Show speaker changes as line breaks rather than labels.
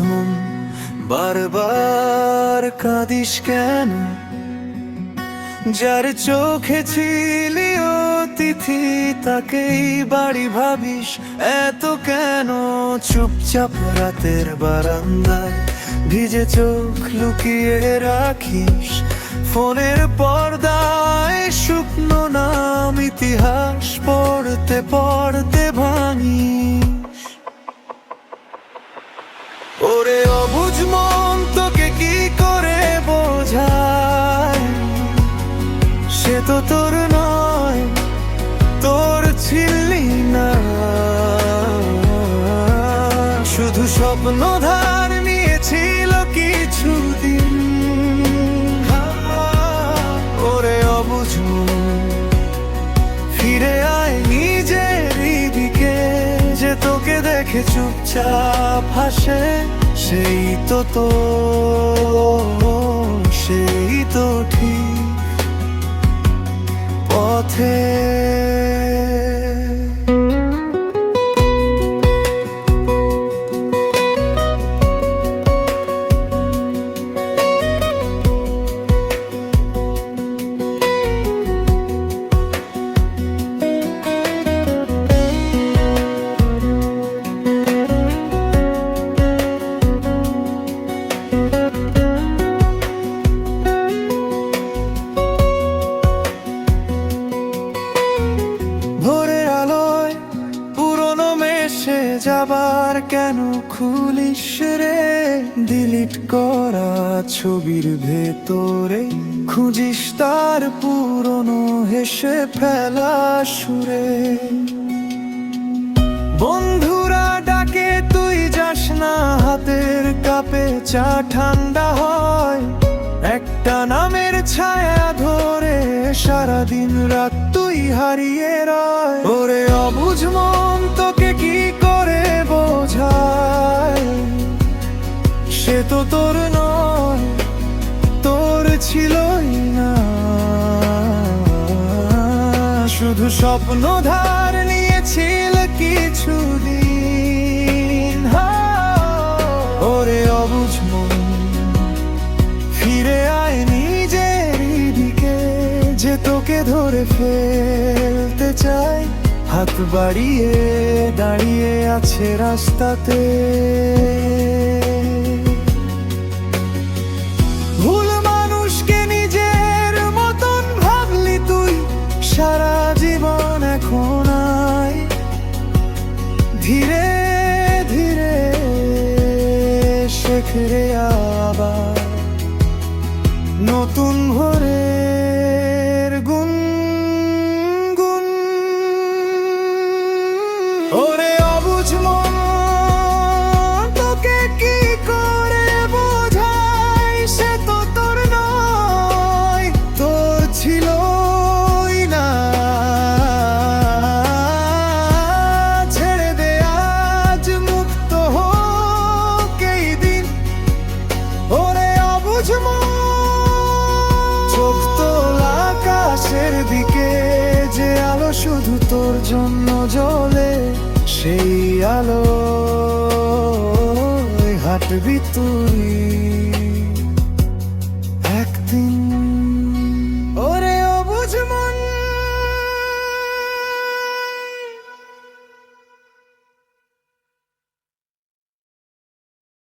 মন, বারবার কাঁদিস কেন? যার চোখে ছিলি অতিথি তাকেই বাড়ি ভাবিস এত কেন? চুপচাপ রাতের বারান্দায় ভিজে চোখ লুকিয়ে রাখিস, ফোনের পর্দায় শুকনো নাম ইতিহাস পড়তে পড়তে ভাঙিস। ওরে অবুঝ মন, তোকে কি করে বোঝায়? সে তো তোর নয়, তোর ছিলি না, শুধু স্বপ্ন ধার নিয়েছিল কিছুদিন। ওরে অবুঝ মন, ফিরে আয় নিজের দিকে, যে তোকে দেখে চুপচাপ হাসে সেই তো তোর, সেই তো ঠিক পথে। ভোরের আলোয় পুরনো মেশে যাবার কেন খুলিস রে? ডিলিট করা ছবির ভেতরে খুঁজিস তার পুরনো হেসে ফেলা সুরে। বন্ধুরা ডাকে তুই যাস না, হাতের কাপে চা ঠান্ডা হয়, একটা নামের ছায়া ধরে সারাদিন রাত তুই হারিয়ে রয়। ওরে অবুঝ মন, তোকে কি করে বোঝায়? সে তো তোর নয়, তোর ছিলই না, শুধু স্বপ্ন ধার নিয়েছিল কিছুদিন। ওরে অবুঝ মন, ফিরে আয় নিজের দিকে, যে তোকে ধরে ফেলতে চাই, হাত বাড়িয়ে দাঁড়িয়ে আছে রাস্তাতে। ভুল মানুষকে নিজের মতন ভাবলি তুই, সারা জীবন এখন আয় ধীরে ধীরে শেখ রে আবার নতুন ভোরের গুনগুন। ওরে অবুঝ মন, তোকে কি করে বোঝাই? সে তো তোর নয়, তোর ছিলই না, ছেড়ে দে আজ মুক্ত হোক এই দিন। ওরে অবুঝ মন, চোখ তোল আকাশের দিকে, যে আলো শুধু তোর জন্য জ্বলে, সেই আলো হাঁটবি তুই।